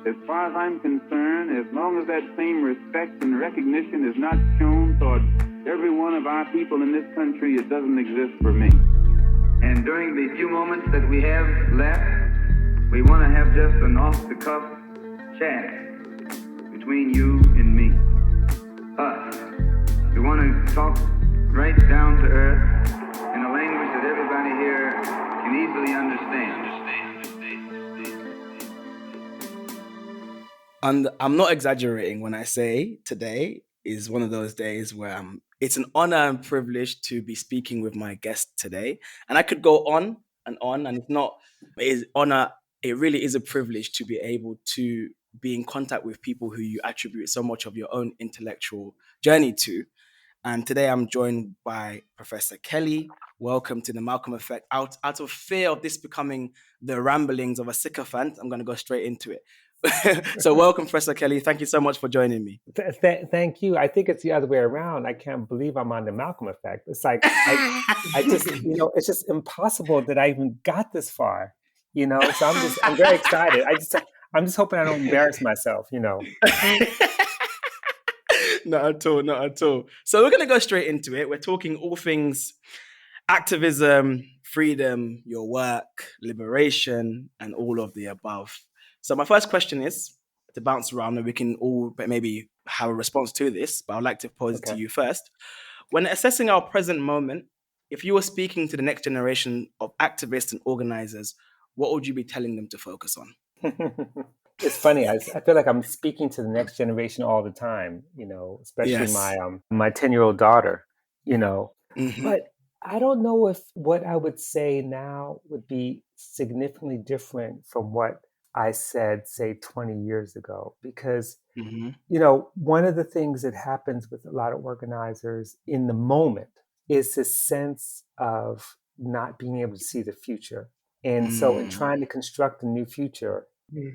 As far as I'm concerned, as long as that same respect and recognition is not shown toward every one of our people in this country, it doesn't exist for me. And during the few moments that we have left, we want to have just an off-the-cuff chat between you and me. Us. We want to talk right down to earth in a language that everybody here can easily understand. And I'm not exaggerating when I say today is one of those days where it's an honor and privilege to be speaking with my guest today. And I could go on, and it's not, it is honor. It really is a privilege to be able to be in contact with people who you attribute so much of your own intellectual journey to. And today I'm joined by Professor Kelley. Welcome to the Malcolm Effect. Out of fear of this becoming the ramblings of a sycophant, I'm going to go straight into it. So welcome, Professor Kelley. Thank you so much for joining me. Thank you. I think it's the other way around. I can't believe I'm on the Malcolm Effect. It's like, I just, it's just impossible that I even got this far, so I'm very excited. I'm just hoping I don't embarrass myself, Not at all, not at all. So we're going to go straight into it. We're talking all things activism, freedom, your work, liberation, and all of the above. So my first question is to bounce around, and we can all maybe have a response to this, but I'd like to pose it to you first. When assessing our present moment, if you were speaking to the next generation of activists and organizers, what would you be telling them to focus on? It's funny. I feel like I'm speaking to the next generation all the time, especially my 10-year-old daughter, Mm-hmm. But I don't know if what I would say now would be significantly different from what I said, say, 20 years ago, because, one of the things that happens with a lot of organizers in the moment is this sense of not being able to see the future. And so in trying to construct a new future,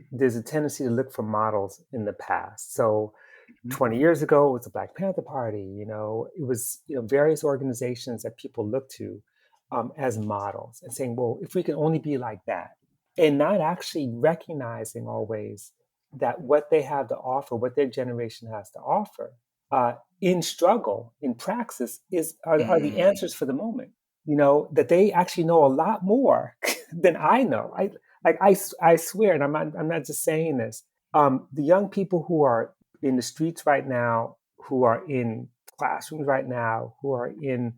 there's a tendency to look for models in the past. So 20 years ago, it was the Black Panther Party, it was various organizations that people look to as models and saying, well, if we can only be like that, and not actually recognizing always that what they have to offer, what their generation has to offer in struggle, in praxis, are the answers for the moment, that they actually know a lot more than I know. I swear, and I'm not just saying this, the young people who are in the streets right now, who are in classrooms right now, who are in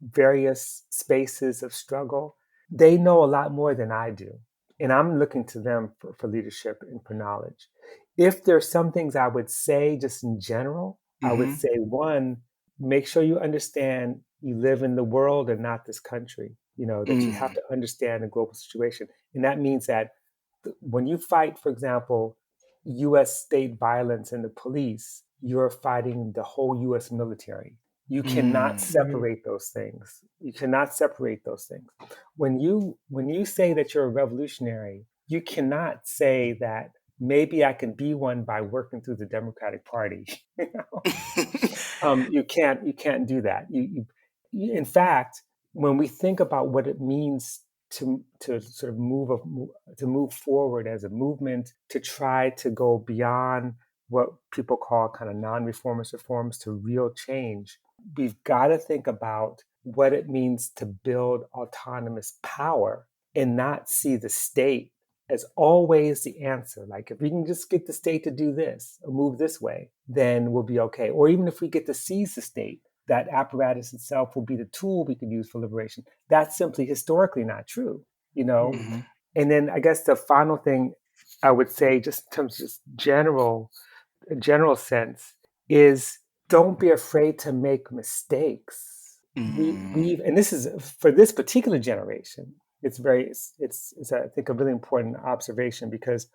various spaces of struggle, they know a lot more than I do. And I'm looking to them for leadership and for knowledge. If there's some things I would say just in general, I would say, one, make sure you understand you live in the world and not this country, that you have to understand the global situation. And that means that when you fight, for example, U.S. state violence and the police, you're fighting the whole U.S. military. You cannot separate those things. You cannot separate those things. When you say that you're a revolutionary, you cannot say that maybe I can be one by working through the Democratic Party. You can't do that. In fact, when we think about what it means to sort of move forward as a movement, to try to go beyond what people call kind of non-reformist reforms to real change, we've got to think about what it means to build autonomous power and not see the state as always the answer. Like, if we can just get the state to do this or move this way, then we'll be okay. Or even if we get to seize the state, that apparatus itself will be the tool we can use for liberation. That's simply historically not true, And then I guess the final thing I would say, just in terms of just general sense, is don't be afraid to make mistakes. And this is for this particular generation. It's I think a really important observation, because,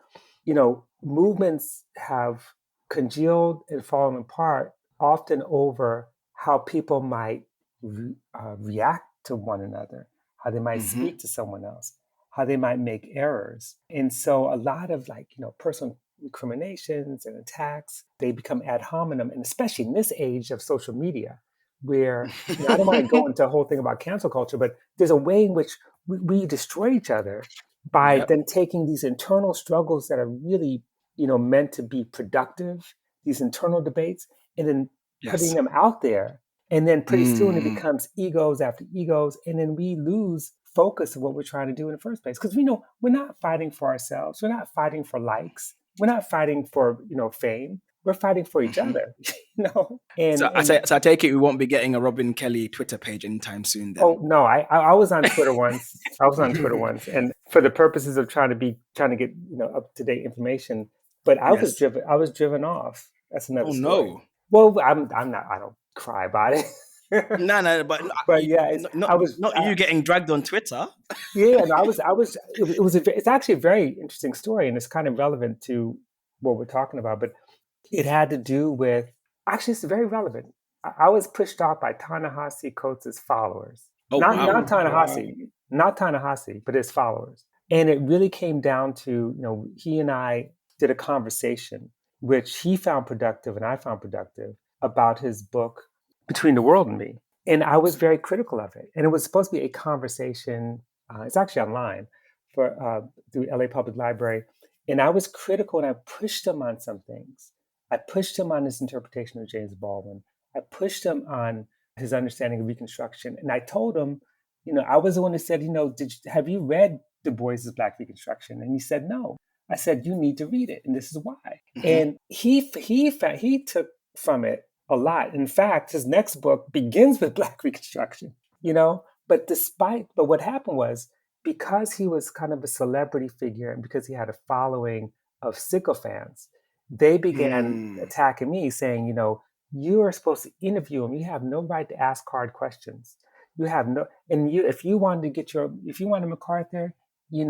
movements have congealed and fallen apart often over how people might react to one another, how they might speak to someone else, how they might make errors. And so a lot of personal recriminations and attacks, they become ad hominem, and especially in this age of social media, where I don't want to go into a whole thing about cancel culture, but there's a way in which we destroy each other by Yep. then taking these internal struggles that are really, meant to be productive, these internal debates, and then putting Yes. them out there. And then pretty soon it Mm. becomes egos after egos. And then we lose focus of what we're trying to do in the first place. Because we know we're not fighting for ourselves. We're not fighting for likes. We're not fighting for, fame. We're fighting for each Mhm. other, And So I take it we won't be getting a Robin Kelley Twitter page anytime soon then. oh no, I was on Twitter once. I was on Twitter once, and for the purposes of trying to get up to date information, but Yes. I was driven off. That's another Oh story. no. Well, I'm not. I don't cry about it. No, no, but But yeah, I was. not you getting dragged on Twitter. Yeah, no, I was. It's actually a very interesting story, and it's kind of relevant to what we're talking about. But it had to do with, actually, it's very relevant. I was pushed off by Ta-Nehisi Coates' followers. Oh Not wow. Ta-Nehisi, not Ta-Nehisi, but his followers. And it really came down to, he and I did a conversation, which he found productive and I found productive, about his book, Between the World and Me. And I was very critical of it. And it was supposed to be a conversation. It's actually online through LA Public Library. And I was critical and I pushed him on some things. I pushed him on his interpretation of James Baldwin. I pushed him on his understanding of Reconstruction. And I told him, I was the one who said, have you read Du Bois's Black Reconstruction? And he said, no. I said, you need to read it. And this is why. Mhm. And he took from it a lot. In fact, his next book begins with Black Reconstruction, but what happened was, because he was kind of a celebrity figure and because he had a following of sycophants, they began Mm. attacking me, saying, you are supposed to interview him. You have no right to ask hard questions. You have no, and if you wanted a MacArthur, you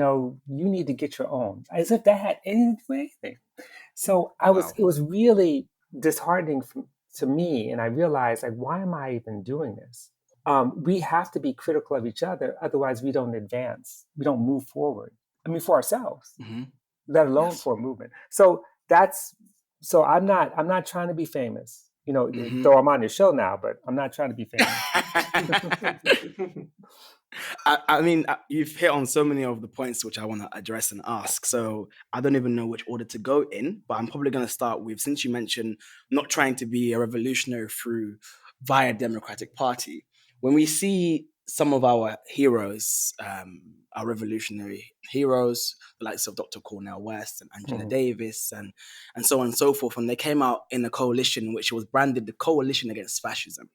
need to get your own. As if that had anything to do with anything. So Wow. it was really disheartening to me, and I realized, like, why am I even doing this? We have to be critical of each other, otherwise we don't advance, we don't move forward. I mean, for ourselves, Hmm. let alone Yes. for a movement. So I'm not trying to be famous. Hmm. Though I'm on your show now, but I'm not trying to be famous. I mean, you've hit on so many of the points which I want to address and ask. So I don't even know which order to go in, but I'm probably going to start with, since you mentioned not trying to be a revolutionary through via Democratic Party. When we see some of our heroes, our revolutionary heroes, the likes of Dr. Cornel West and Angela Mhm. Davis and so on and so forth, and they came out in a coalition which was branded the Coalition Against Fascism.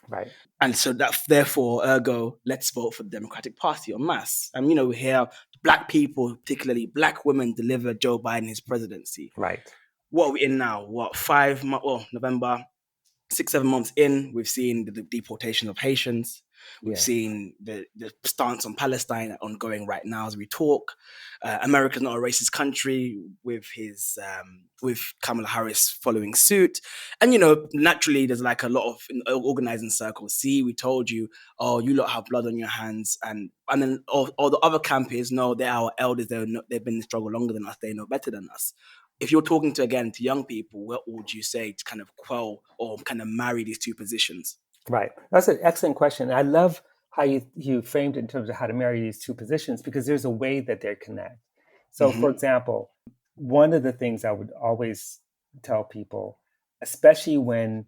Right, And so that therefore, ergo, let's vote for the Democratic Party en masse. And we hear black people, particularly black women, deliver Joe Biden his presidency. right. What are we in now? What, 5 months? Well, November, 6, 7 months in, we've seen the deportation of Haitians. We've Yes, seen the stance on Palestine ongoing right now as we talk. America's not a racist country with Kamala Harris following suit, and naturally there's like a lot of in organizing circles. See, we told you, oh, you lot have blood on your hands, and then all the other camp is, no, they're our elders. They've been in the struggle longer than us. They know better than us. If you're talking to young people, what would you say to kind of quell or kind of marry these two positions? right. That's an excellent question. I love how you framed it in terms of how to marry these two positions, because there's a way that they connect. So, Mm-hmm. for example, one of the things I would always tell people, especially when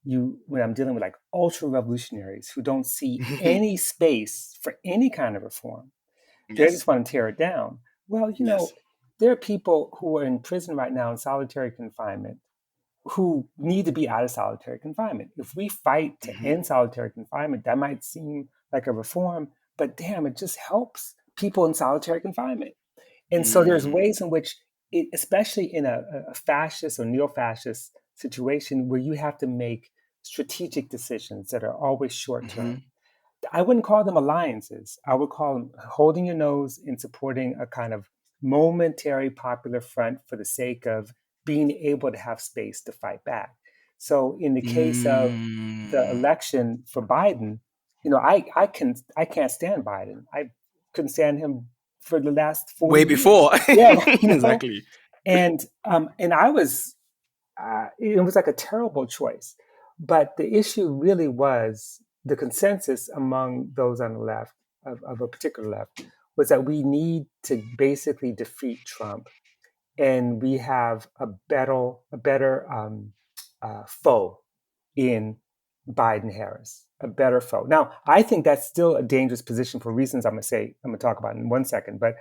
I'm dealing with like ultra revolutionaries who don't see any space for any kind of reform, they Yes. just want to tear it down. Well, Yes. there are people who are in prison right now in solitary confinement who need to be out of solitary confinement. If we fight to Mm-hmm. end solitary confinement, that might seem like a reform, but damn, it just helps people in solitary confinement. And so there's Mm-hmm. ways in which, especially in a fascist or neo-fascist situation, where you have to make strategic decisions that are always short Mm-hmm. term. I wouldn't call them alliances. I would call them holding your nose and supporting a kind of momentary popular front for the sake of being able to have space to fight back. So in the case of the Mm. election for Biden, I can't stand Biden. I couldn't stand him for the last 40 Way years. before. Yeah, Exactly. and it was like a terrible choice. But the issue really was the consensus among those on the left, of a particular left, was that we need to basically defeat Trump, and we have a better foe in Biden Harris, a better foe. Now, I think that's still a dangerous position for reasons I'm gonna talk about in 1 second. But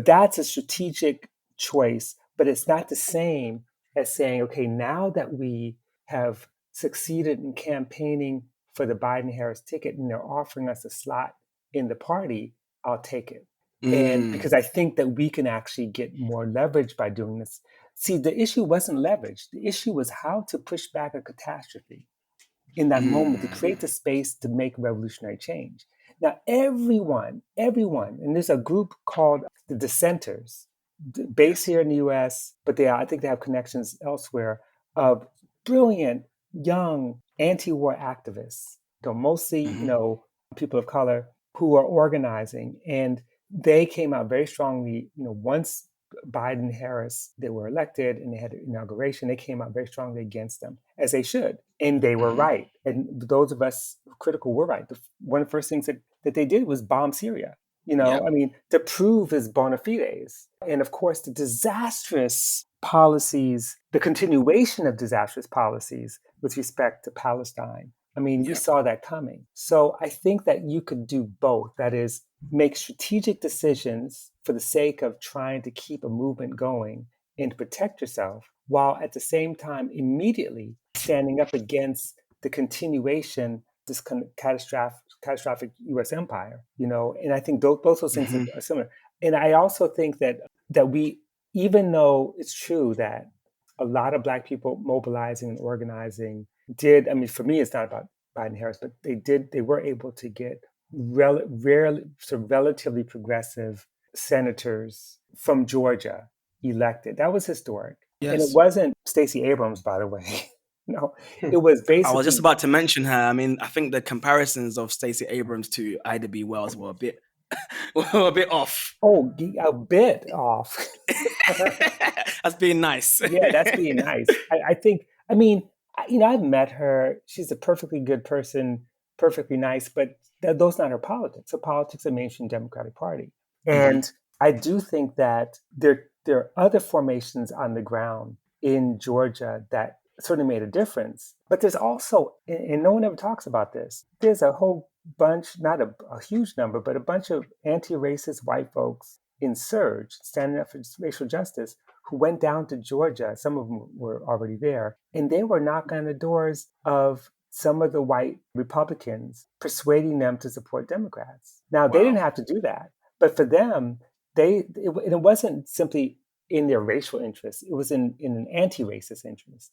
that's a strategic choice. But it's not the same as saying, okay, now that we have succeeded in campaigning for the Biden Harris ticket and they're offering us a slot in the party, I'll take it. And Mm. because I think that we can actually get more leverage by doing this. See, the issue wasn't leverage. The issue was how to push back a catastrophe in that moment, to Mm. create the space to make revolutionary change. Now, everyone, and there's a group called the Dissenters, based Yes. here in the US, but I think they have connections elsewhere, of brilliant, young, anti war activists, mostly, Hmm. people of color who are organizing. And they came out very strongly, once Biden Harris, they were elected and they had an inauguration, they came out very strongly against them, as they should. And they were Hmm. right. And those of us critical were right. One of the first things that they did was bomb Syria. Yep. I mean, to prove his bona fides. And of course, the disastrous policies, the continuation of disastrous policies with respect to Palestine. I mean, we Yep. saw that coming. So I think that you could do both. That is, make strategic decisions for the sake of trying to keep a movement going and to protect yourself, while at the same time immediately standing up against the continuation, this kind of catastrophic U.S. empire. And I think both those things Hmm. are similar. And I also think that we, even though it's true that a lot of Black people mobilizing and organizing did, I mean, for me, it's not about Biden Harris, but they were able to get rarely, sort of relatively progressive senators from Georgia elected. That was historic. And it Yes. wasn't Stacey Abrams, by the way. No, it was I was just basically, about to mention her. I mean, I think the comparisons of Stacey Abrams to Ida B. Wells were a bit were a bit off. a bit off. That's being nice. Yeah, that's being nice. I think, I mean, I've met her. She's a perfectly good person, perfectly nice, but those not her politics. Her politics are mainstream Democratic Party. Hmm. And I do think that there are other formations on the ground in Georgia that certainly made a difference. But there's also, and no one ever talks about this, there's a whole bunch, not a huge number, but a bunch of anti-racist white folks in Surge, standing up for racial justice, who went down to Georgia. Some of them were already there, and they were knocking on the doors of some of the white Republicans, persuading them to support Democrats. Now, they didn't Wow. have to do that, but for them, it wasn't simply in their racial interest, it was in an anti-racist interest.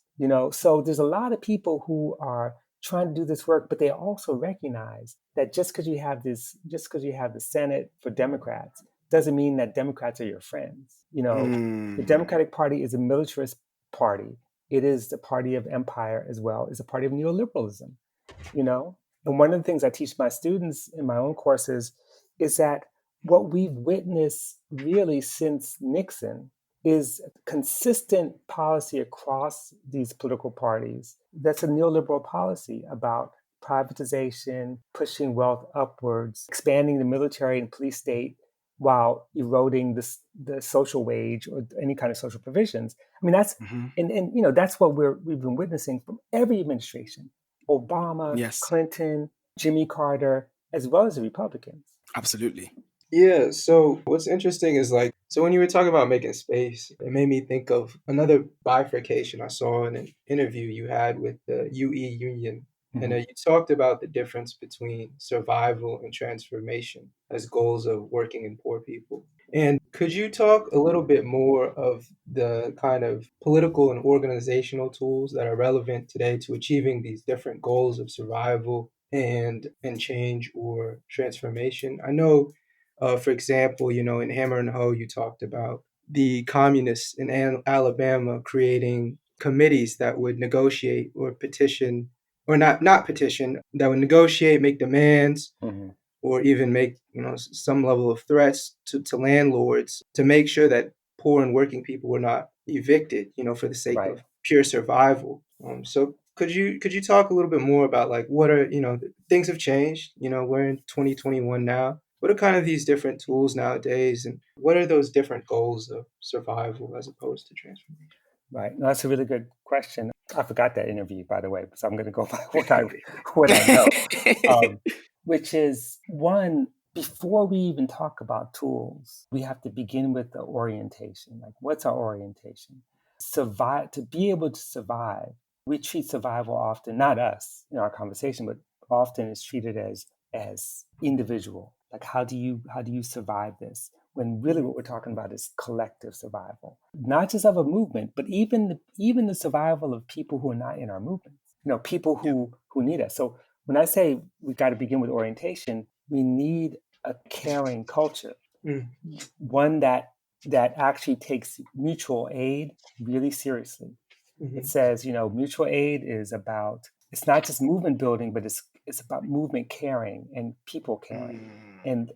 So there's a lot of people who are trying to do this work, but they also recognize that just because you have the Senate for Democrats doesn't mean that Democrats are your friends. The Mm. Democratic Party is a militarist party. It is the party of empire as well. It's a party of neoliberalism, you know? And one of the things I teach my students in my own courses is that what we've witnessed really since Nixon is consistent policy across these political parties. That's a neoliberal policy about privatization, pushing wealth upwards, expanding the military and police state while eroding the social wage or any kind of social provisions. I mean, Hmm. that's what we've been witnessing from every administration: Obama, Yes. Clinton, Jimmy Carter, as well as the Republicans. Absolutely. Yeah, so what's interesting is like, so when you were talking about making space, it made me think of another bifurcation I saw in an interview you had with the UE Union. And Mhm. you talked about the difference between survival and transformation as goals of working and poor people. And could you talk a little bit more of the kind of political and organizational tools that are relevant today to achieving these different goals of survival and change or transformation? I know for example, in Hammer and Hoe, you talked about the communists in Alabama creating committees that would negotiate or petition, or not petition, that would negotiate, make demands, Mhm. or even make some level of threats to landlords to make sure that poor and working people were not evicted, for the sake Right. of pure survival. So could you talk a little bit more about like what are things have changed. We're in 2021 now. What are kind of these different tools nowadays, and what are those different goals of survival as opposed to transformation? Right. No, that's a really good question. I forgot that interview, by the way, so I'm going to go by what I know, um, which is one. Before we even talk about tools, we have to begin with the orientation. Like, what's our orientation? Survive to be able to survive. We treat survival often, not us in our conversation, but often it's treated as individual. Like, how do you survive this? When really what we're talking about is collective survival, not just of a movement, but even the survival of people who are not in our movement. People who need us. So when I say we've got to begin with orientation, we need a caring culture, Mm, one that actually takes mutual aid really seriously. It mhm, says, mutual aid is about, it's not just movement building, but it's about movement caring and people caring and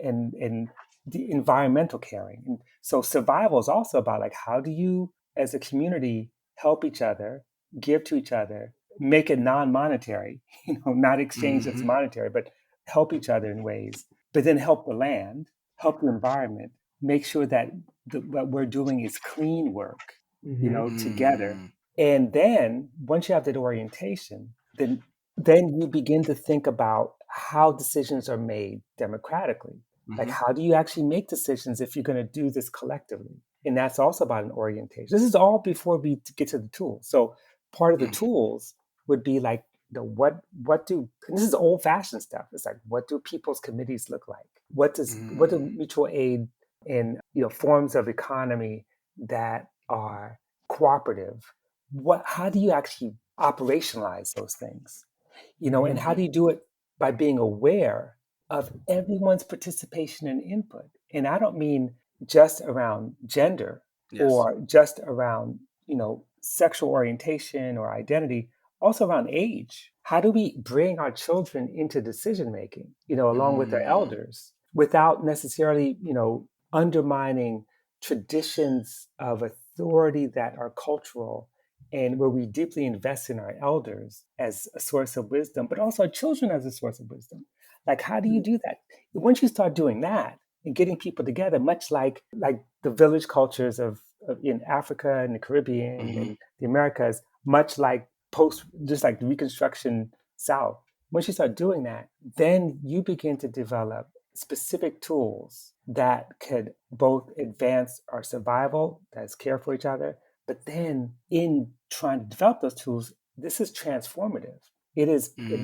the environmental caring. And so survival is also about, like, how do you as a community help each other, give to each other, make it non-monetary, not exchange that's Mhm. monetary, but help each other in ways, but then help the land, help the environment, make sure that what we're doing is clean work, mhm, together. Mm. And then once you have that orientation, then you begin to think about how decisions are made democratically. Like, Mhm. how do you actually make decisions if you're going to do this collectively? And that's also about an orientation. This is all before we get to the tools. So part of the Mm. tools would be like, what do, and this is old fashioned stuff. It's like, what do people's committees look like? What do Mm. mutual aid and forms of economy that are cooperative, how do you actually operationalize those things? And how mhm, do you do it? By being aware of everyone's participation and input. And I don't mean just around gender Yes. or just around sexual orientation or identity, also around age. How do we bring our children into decision making, along with their Mm. elders, without necessarily undermining traditions of authority that are cultural, and where we deeply invest in our elders as a source of wisdom, but also our children as a source of wisdom? Like, how do you do that? Once you start doing that and getting people together, much like the village cultures of in Africa and the Caribbean Mhm. and the Americas, much like just like the Reconstruction South. Once you start doing that, then you begin to develop specific tools that could both advance our survival, that's care for each other, but then in trying to develop those tools, this is transformative. It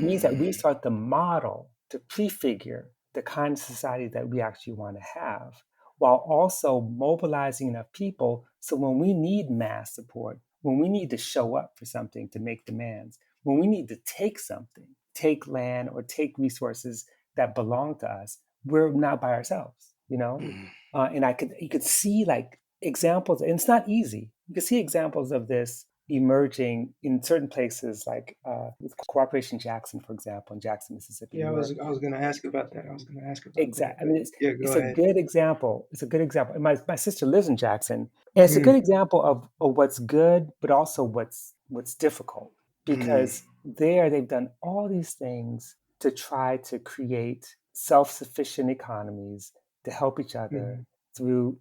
means that we Mm. start to model, to prefigure the kind of society that we actually want to have, while also mobilizing enough people so when we need mass support, when we need to show up for something to make demands, when we need to take something, take land or take resources that belong to us, we're not by ourselves. Mm. And you could see like examples, and it's not easy. You can see examples of this emerging in certain places, like with Cooperation Jackson, for example, in Jackson, Mississippi, yeah, where I was going to ask about that. I was going to ask about that, exactly. I but mean, yeah, it's go a ahead. good example. It's a good example. And my sister lives in Jackson, and it's a Mm, good example of what's good, but also what's difficult. Mm. Because there they've done all these things to try to create self-sufficient economies to help each other mhm, through,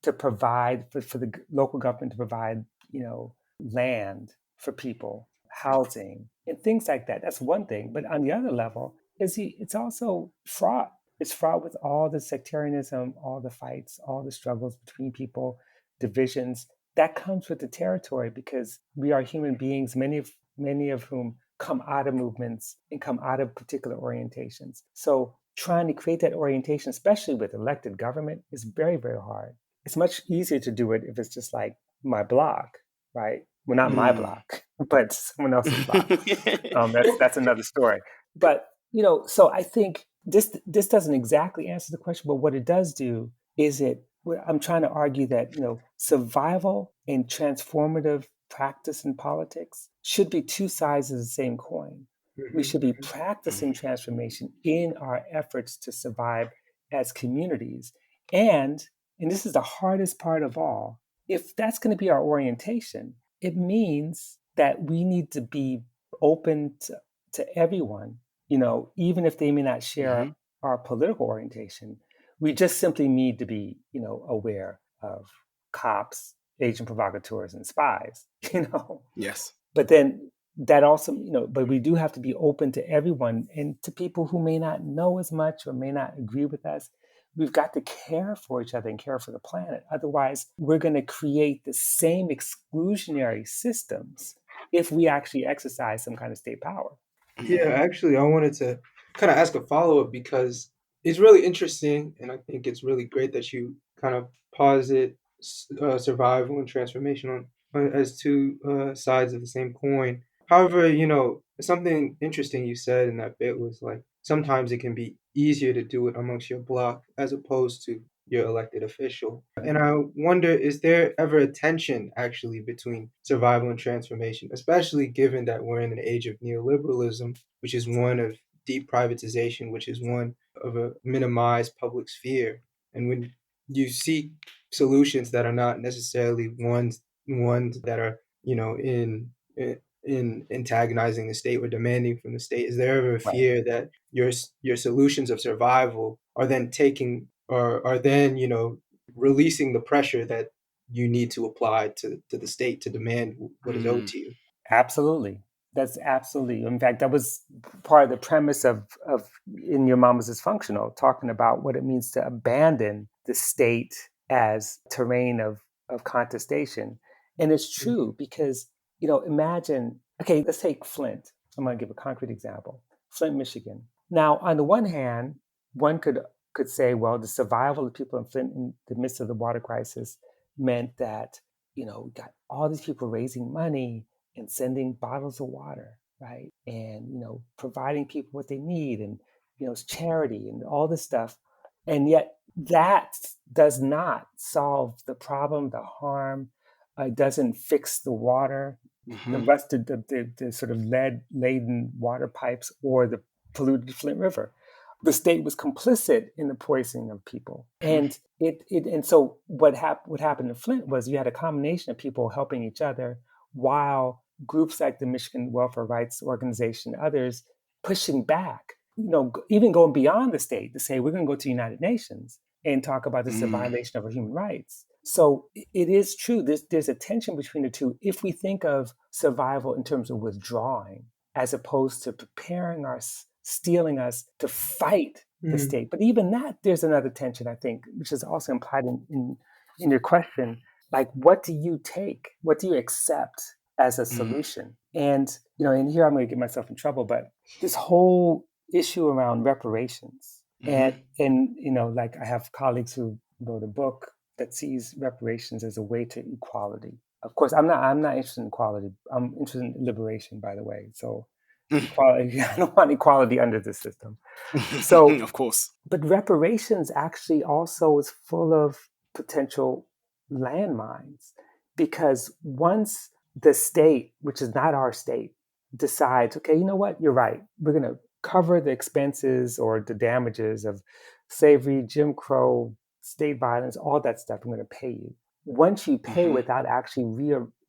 to provide for the local government to provide, land for people, housing, and things like that. That's one thing. But on the other level, it's also fraught. It's fraught with all the sectarianism, all the fights, all the struggles between people, divisions. That comes with the territory because we are human beings, many of whom come out of movements and come out of particular orientations. So trying to create that orientation, especially with elected government, is very, very hard. It's much easier to do it if it's just like my block, right? Well, not my Mm. block, but someone else's block. That's Well, that's another story. But so I think this doesn't exactly answer the question, but what it does do is I'm trying to argue that survival and transformative practice in politics should be two sides of the same coin. We mhm, should be mhm, practicing transformation in our efforts to survive as communities. And this is the hardest part of all, if that's going to be our orientation, it means that we need to be open to everyone, even if they may not share Mhm. our political orientation. We just simply need to be, aware of cops, agent provocateurs, and spies, Yes. But then that also, but we do have to be open to everyone and to people who may not know as much or may not agree with us. We've got to care for each other and care for the planet. Otherwise, we're going to create the same exclusionary systems if we actually exercise some kind of state power. Yeah, actually, I wanted to kind of ask a follow-up because it's really interesting, and I think it's really great that you kind of posit survival and transformation as two sides of the same coin. However, something interesting you said in that bit was like sometimes it can be easier to do it amongst your block as opposed to your elected official. And I wonder, is there ever a tension actually between survival and transformation, especially given that we're in an age of neoliberalism, which is one of deep privatization, which is one of a minimized public sphere. And when you seek solutions that are not necessarily ones that are, in antagonizing the state or demanding from the state, is there ever a Right. fear that your solutions of survival are then taking or are then releasing the pressure that you need to apply to the state to demand what is owed to you? Absolutely. That's absolutely. In fact, that was part of the premise of In Your Mama's Dysfunctional, talking about what it means to abandon the state as terrain of contestation. And it's true because, imagine, okay, let's take Flint. I'm going to give a concrete example. Flint, Michigan. Now, on the one hand, one could say, well, the survival of people in Flint in the midst of the water crisis meant that, we got all these people raising money and sending bottles of water, right? And, providing people what they need and, it's charity and all this stuff. And yet that does not solve the problem, the harm. It doesn't fix the water, the rusted, the sort of lead-laden water pipes or the polluted Flint River. The state was complicit in the poisoning of people. And and so what happened in Flint was you had a combination of people helping each other while groups like the Michigan Welfare Rights Organization, others pushing back, even going beyond the state to say, we're going to go to the United Nations and talk about this as a violation of our human rights. So it is true. There's a tension between the two. If we think of survival in terms of withdrawing, as opposed to preparing us, steeling us to fight the state. But even that, there's another tension, I think, which is also implied in your question. Like, what do you take? What do you accept as a solution? And, and here I'm going to get myself in trouble, but this whole issue around reparations and, like I have colleagues who wrote a book that sees reparations as a way to equality. Of course, I'm not interested in equality. I'm interested in liberation, by the way. So equality, I don't want equality under the system. So, of course. But reparations actually also is full of potential landmines because once the state, which is not our state, decides, okay, you know what, you're right, we're going to cover the expenses or the damages of slavery, Jim Crow, state violence, all that stuff, I'm going to pay you. Once you pay without actually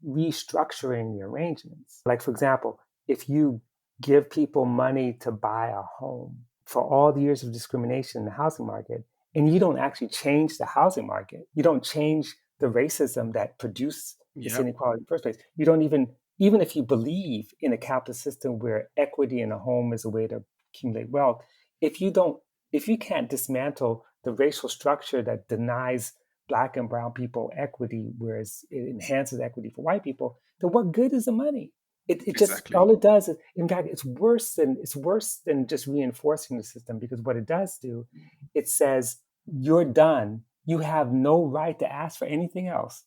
restructuring the arrangements, like, for example, if you give people money to buy a home for all the years of discrimination in the housing market, and you don't actually change the housing market, you don't change the racism that produced this inequality in the first place. You don't even if you believe in a capitalist system where equity in a home is a way to accumulate wealth, if you can't dismantle the racial structure that denies Black and brown people equity, whereas it enhances equity for white people, then what good is the money? It just, all it does is, in fact, it's worse than just reinforcing the system, because what it does do, it says, you're done. You have no right to ask for anything else.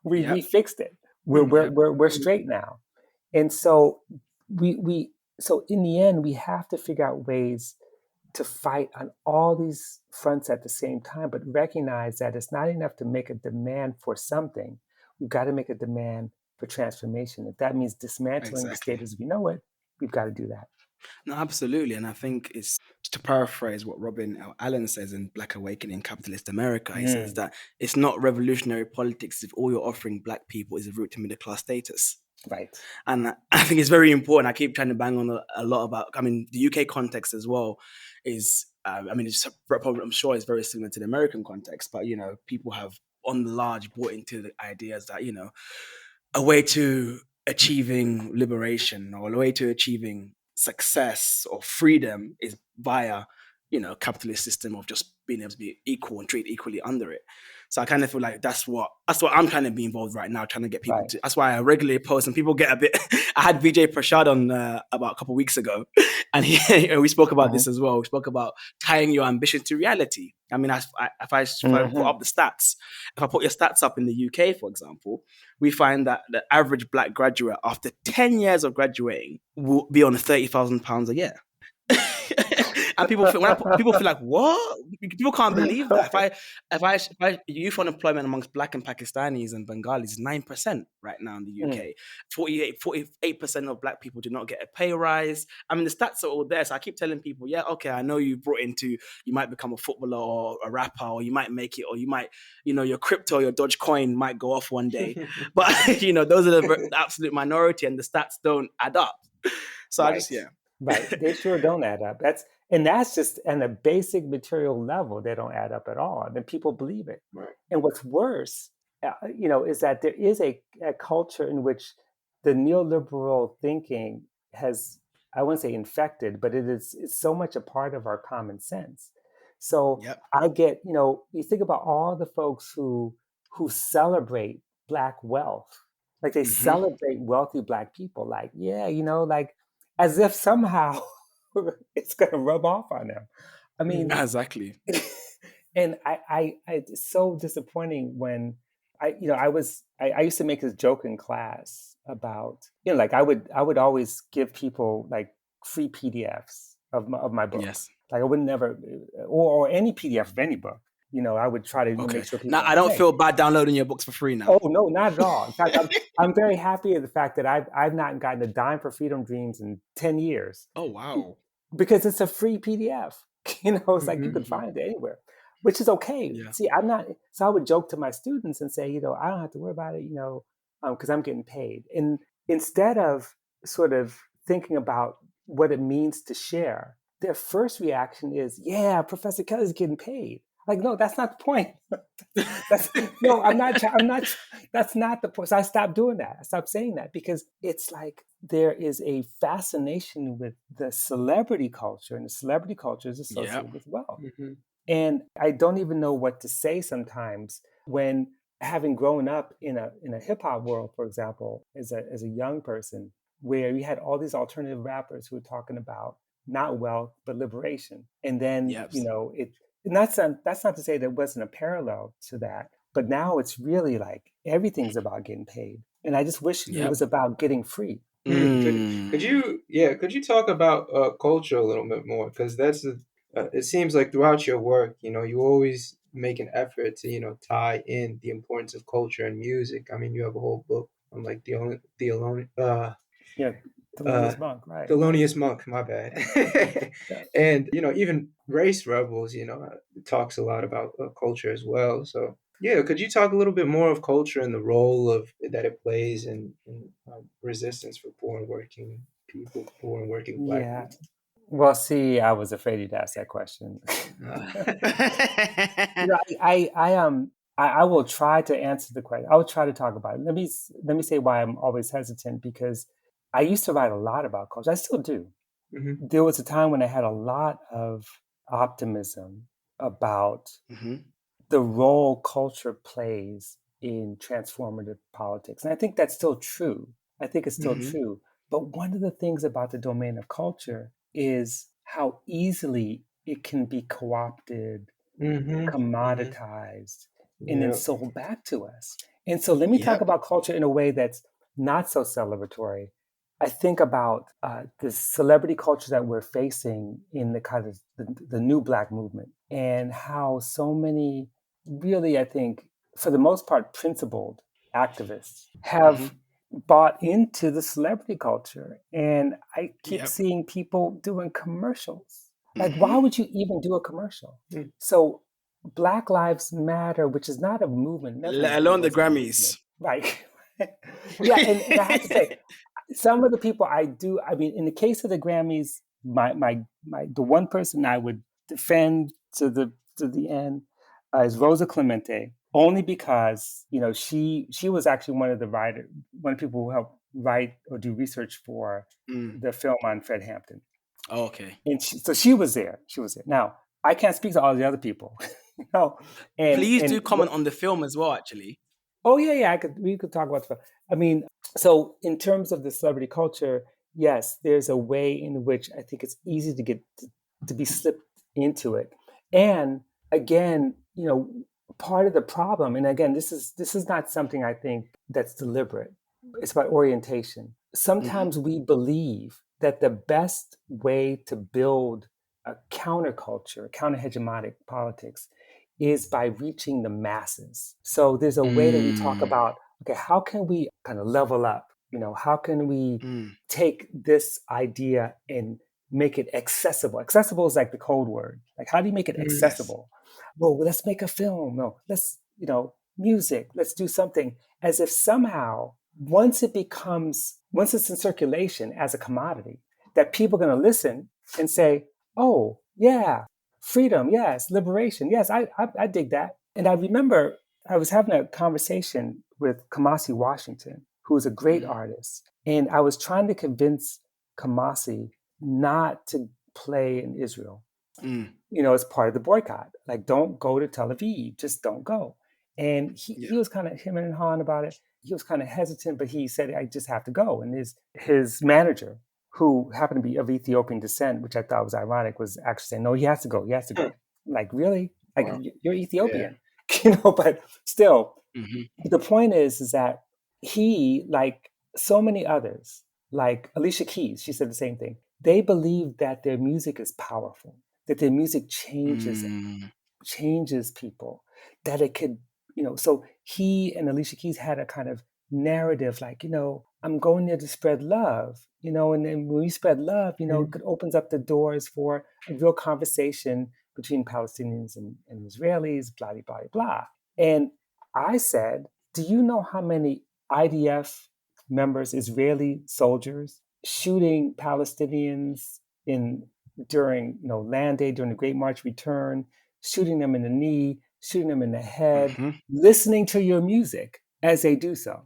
We fixed it. We're straight now. And so so in the end, we have to figure out ways to fight on all these fronts at the same time, but recognize that it's not enough to make a demand for something. We've got to make a demand for transformation. If that means dismantling the state as we know it, we've got to do that. No, absolutely. And I think it's, to paraphrase what Robin Allen says in Black Awakening, Capitalist America, he says that it's not revolutionary politics if all you're offering Black people is a route to middle class status. Right. And I think it's very important. I keep trying to bang on a lot about, the UK context as well is, I mean, it's probably, I'm sure it's very similar to the American context, but people have on the large bought into the ideas that a way to achieving liberation or a way to achieving success or freedom is via capitalist system of just being able to be equal and treat equally under it. So I kind of feel like that's what I'm kind of being involved right now, trying to get people to. That's why I regularly post, and people get a bit. I had Vijay Prashad on about a couple of weeks ago, and we spoke about this as well. We spoke about tying your ambition to reality. I mean, if I put up the stats, if I put your stats up in the UK, for example, we find that the average Black graduate after 10 years of graduating will be on £30,000 a year. And people feel like, what? People can't believe that. If I youth unemployment amongst Black and Pakistanis and Bengalis is 9% right now in the UK. 48% of Black people do not get a pay rise. I mean, the stats are all there. So I keep telling people, yeah, okay, I know you might become a footballer or a rapper, or you might make it, or you might, your crypto, your Dogecoin might go off one day. But, those are the absolute minority, and the stats don't add up. So Right. They sure don't add up. That's just on a basic material level, they don't add up at all. And then people believe it. Right. And what's worse, is that there is a culture in which the neoliberal thinking has, I wouldn't say infected, but it's so much a part of our common sense. So I get, you think about all the folks who celebrate Black wealth, like they celebrate wealthy Black people, like, like as if somehow it's going to rub off on them. I mean, exactly. And it's so disappointing when I used to make this joke in class about, like I would always give people like free PDFs of my book. Yes. Like I would never, or any PDF of any book. I would try to make sure people. Now I don't feel bad downloading your books for free now. Oh no, not at all. In fact, I'm very happy at the fact that I've not gotten a dime for Freedom Dreams in 10 years. Oh wow! Because it's a free PDF. It's like you could find it anywhere, which is okay. Yeah. See, I'm not. So I would joke to my students and say, I don't have to worry about it, because I'm getting paid. And instead of sort of thinking about what it means to share, their first reaction is, "Yeah, Professor Kelley's getting paid." Like, no, that's not the point. I'm not. That's not the point. So I stopped doing that. I stopped saying that because it's like there is a fascination with the celebrity culture, and the celebrity culture is associated with wealth. And I don't even know what to say sometimes when, having grown up in a hip hop world, for example, as a young person, where you had all these alternative rappers who were talking about not wealth but liberation, and then it. And that's not to say there wasn't a parallel to that, but now it's really like everything's about getting paid, and I just wish it was about getting free. Could you talk about culture a little bit more? Because it seems like throughout your work, you always make an effort to tie in the importance of culture and music. I mean, you have a whole book on like Thelonious Monk, right? Thelonious Monk, my bad. And even Race Rebels, talks a lot about culture as well. So could you talk a little bit more of culture and the role that it plays in resistance for poor and working people, poor and working Black people? Well, see, I was afraid you'd ask that question. I will try to answer the question. I will try to talk about it. Let me say why I'm always hesitant, because I used to write a lot about culture. I still do. There was a time when I had a lot of optimism about the role culture plays in transformative politics. And I think that's still true. I think it's still true. But one of the things about the domain of culture is how easily it can be co-opted, commoditized, and then sold back to us. And so let me talk about culture in a way that's not so celebratory. I think about the celebrity culture that we're facing in the kind of the new Black movement, and how so many really, I think, for the most part, principled activists have bought into the celebrity culture. And I keep seeing people doing commercials. Like, why would you even do a commercial? So Black Lives Matter, which is not a movement. Let alone the Grammys. Right. And I have to say, some of the people I mean, in the case of the Grammys, the one person I would defend to the end is Rosa Clemente, only because she was actually one of the people who helped write or do research for the film on Fred Hampton. Oh, okay. And so she was there. She was there. Now I can't speak to all the other people, Please and do comment on the film as well, actually. oh yeah, we could talk about the film. I mean, so in terms of the celebrity culture, yes, there's a way in which I think it's easy to get to be slipped into it. And again, part of the problem, and again, this is not something I think that's deliberate. It's about orientation. Sometimes we believe that the best way to build a counterculture, counter hegemonic politics, is by reaching the masses. So there's a way that we talk about, okay, how can we kind of level up? How can we take this idea and make it accessible? Accessible is like the code word. Like, how do you make it accessible? Well, let's make a film. No, let's, music. Let's do something as if somehow once it's in circulation as a commodity, that people are going to listen and say, oh, yeah, freedom, yes, liberation, yes, I dig that. And I remember I was having a conversation with Kamasi Washington, who is a great artist. And I was trying to convince Kamasi not to play in Israel, as part of the boycott. Like, don't go to Tel Aviv, just don't go. And he was kind of him and Han about it. He was kind of hesitant, but he said, I just have to go. And his manager, who happened to be of Ethiopian descent, which I thought was ironic, was actually saying, no, he has to go. He has to go. Like, really? Like, you're Ethiopian, but still, the point is that he, like so many others, like Alicia Keys, she said the same thing. They believe that their music is powerful, that their music changes people, that it could, so he and Alicia Keys had a kind of narrative, like, I'm going there to spread love, and then when we spread love, it opens up the doors for a real conversation between Palestinians and Israelis, blah, blah, blah, blah. And I said, do you know how many IDF members, Israeli soldiers, shooting Palestinians during Land Day, during the Great March Return, shooting them in the knee, shooting them in the head, listening to your music as they do so,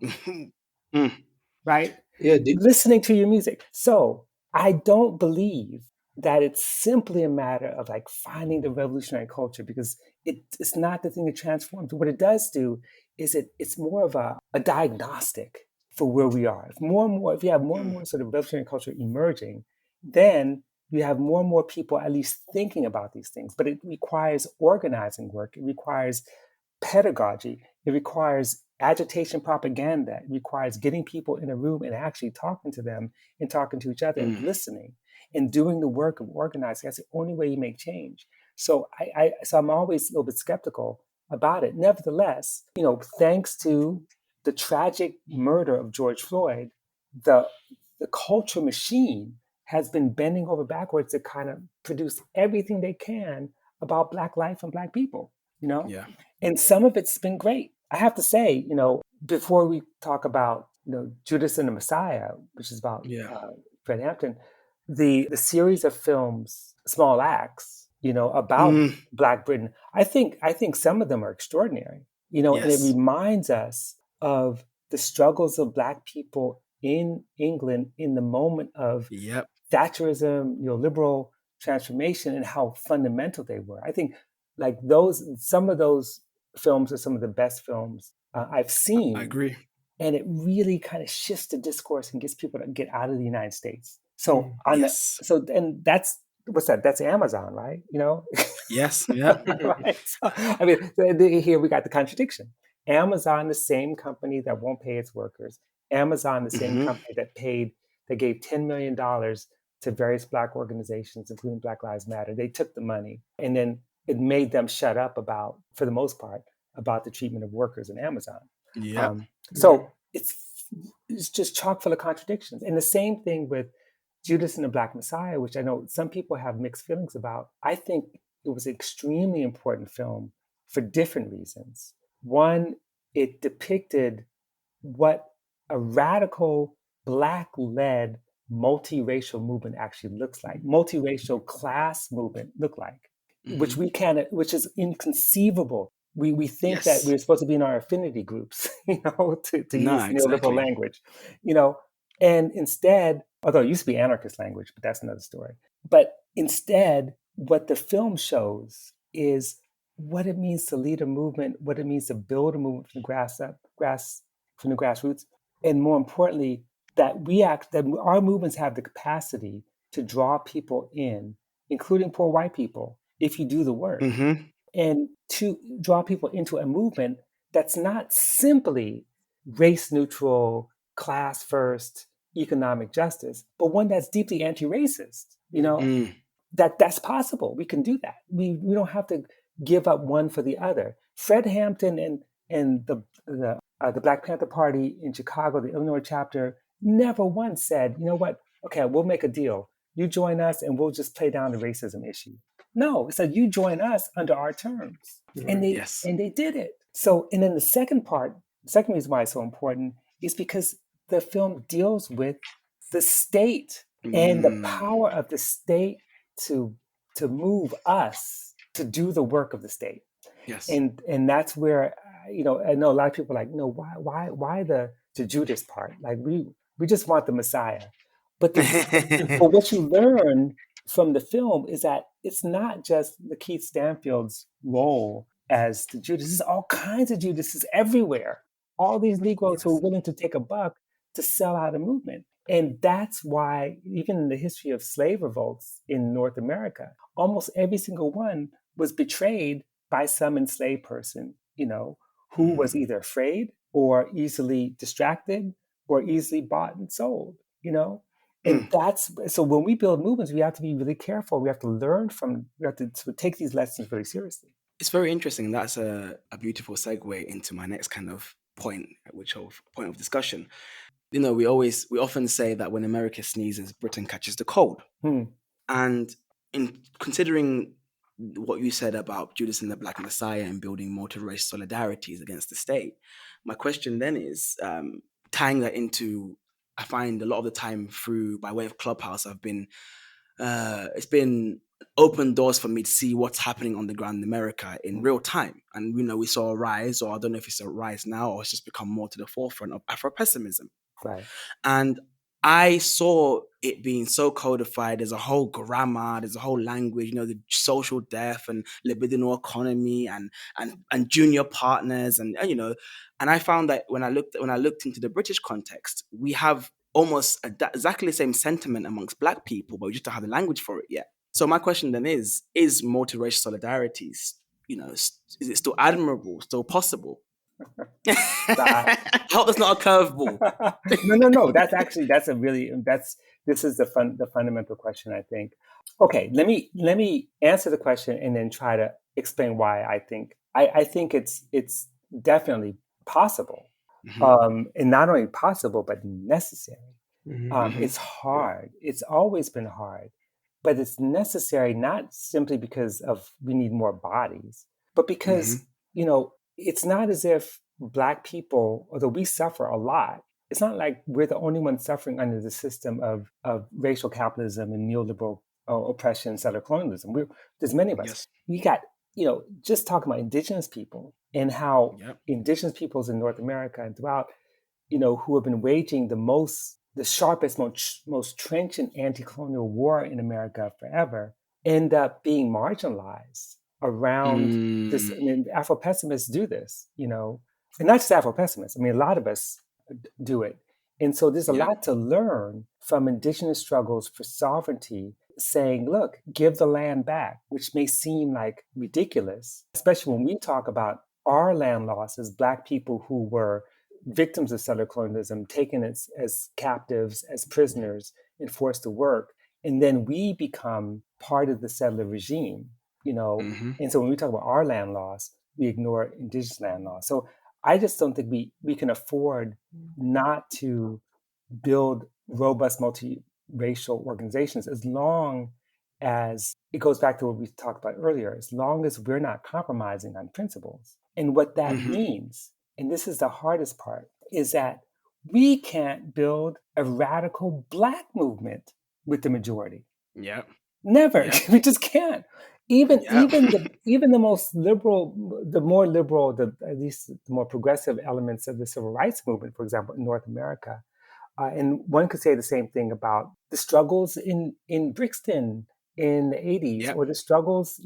right? Yeah, listening to your music. So I don't believe that it's simply a matter of like finding the revolutionary culture, because it's not the thing that transforms. What it does do is it's more of a diagnostic for where we are. If you have more and more sort of revolutionary culture emerging, then you have more and more people at least thinking about these things. But it requires organizing work. It requires pedagogy. It requires agitation propaganda. It requires getting people in a room and actually talking to them and talking to each other and listening and doing the work of organizing. That's the only way you make change. So I'm always a little bit skeptical about it. Nevertheless, thanks to the tragic murder of George Floyd, the culture machine has been bending over backwards to kind of produce everything they can about Black life and Black people, Yeah. And some of it's been great. I have to say, before we talk about, Judas and the Messiah, which is about Fred Hampton, the series of films, Small Acts, about Black Britain, I think some of them are extraordinary, and it reminds us of the struggles of Black people in England in the moment of Thatcherism, liberal transformation, and how fundamental they were. I think like some of those films are some of the best films I've seen. I agree. And it really kind of shifts the discourse and gets people to get out of the United States. So and that's what's that? That's Amazon, right? Yes. Yeah. Right. So, I mean, here we got the contradiction. Amazon, the same company that won't pay its workers. Amazon, the same company that gave $10 million to various Black organizations, including Black Lives Matter. They took the money, and then it made them shut up for the most part, about the treatment of workers in Amazon. Yeah. So it's just chock full of contradictions. And the same thing with Judas and the Black Messiah, which I know some people have mixed feelings about. I think it was an extremely important film for different reasons. One, it depicted what a radical Black-led multiracial movement actually looks like, multiracial class movement look like. which we can't, which is inconceivable. We think that Yes. we're supposed to be in our affinity groups, to No, use neoliberal exactly. language, and instead, although it used to be anarchist language, but that's another story. But instead, what the film shows is what it means to lead a movement, what it means to build a movement from the from the grassroots, and more importantly, that our movements have the capacity to draw people in, including poor white people, if you do the work, Mm-hmm. and to draw people into a movement that's not simply race neutral, class first, economic justice, but one that's deeply anti-racist. Mm. That's possible. We can do that. We don't have to give up one for the other. Fred Hampton and the Black Panther Party in Chicago, the Illinois chapter, never once said, you know what, okay, we'll make a deal. You join us and we'll just play down the racism issue. No, it said you join us under our terms. And Right. they Yes. and they did it. So, and then the second part, the second reason why it's so important is because the film deals with the state and the Mm. power of the state to move us to do the work of the state. Yes. And that's where I know a lot of people are like, no, why the Judas part? Like we just want the Messiah. But but what you learn from the film is that it's not just Lakeith Stanfield's role as the Judas. There's all kinds of Judases everywhere. All these Negroes who Yes. are willing to take a buck to sell out a movement. And that's why, even in the history of slave revolts in North America, almost every single one was betrayed by some enslaved person, who was Mm. either afraid or easily distracted or easily bought and sold, And Mm. that's so when we build movements, we have to be really careful. We have to we have to take these lessons really seriously. It's very interesting. That's a beautiful segue into my next kind of point, point of discussion. We often say that when America sneezes, Britain catches the cold. Hmm. And in considering what you said about Judas and the Black Messiah and building multi-race solidarities against the state, my question then is tying that into, I find a lot of the time by way of Clubhouse, it's been open doors for me to see what's happening on the ground in America in real time. And we saw a rise, or I don't know if it's a rise now, or it's just become more to the forefront of Afro-pessimism. Right. And I saw it being so codified. There's a whole grammar, there's a whole language, the social death and libidinal economy and junior partners and I found that when I looked into the British context, we have almost exactly the same sentiment amongst Black people, but we just don't have the language for it yet. So my question then is multiracial solidarity, is it still admirable, still possible? Stop. I hope that's not a curveball. No. This is the fundamental question, I think. Okay, let me answer the question and then try to explain why I think it's definitely possible, Mm-hmm. and not only possible but necessary. Mm-hmm. It's hard. It's always been hard, but it's necessary not simply because of we need more bodies, but because Mm-hmm. it's not as if Black people, although we suffer a lot, it's not like we're the only ones suffering under the system of racial capitalism and neoliberal oppression, settler colonialism. There's many of us. Yes. You got, just talking about indigenous people and how Yep. indigenous peoples in North America and throughout, who have been waging the sharpest, most trenchant anti-colonial war in America forever, end up being marginalized around this. Mm. I mean, Afro-pessimists do this, and not just Afro-pessimists. I mean, a lot of us do it. And so there's a Yep. lot to learn from indigenous struggles for sovereignty, saying, look, give the land back, which may seem like ridiculous, especially when we talk about our land loss as Black people who were victims of settler colonialism, taken as captives, as prisoners, and forced to work. And then we become part of the settler regime, Mm-hmm. And so when we talk about our land loss, we ignore indigenous land loss. So I just don't think we can afford not to build robust multiracial organizations as long as it goes back to what we talked about earlier, as long as we're not compromising on principles. And what that Mm-hmm. means, and this is the hardest part, is that we can't build a radical Black movement with the majority. Yep. Never. Yep. We just can't. Yeah. even the most liberal, the more liberal, the at least the more progressive elements of the civil rights movement, for example, in North America, and one could say the same thing about the struggles in Brixton in the 80s, Yep. or the struggles,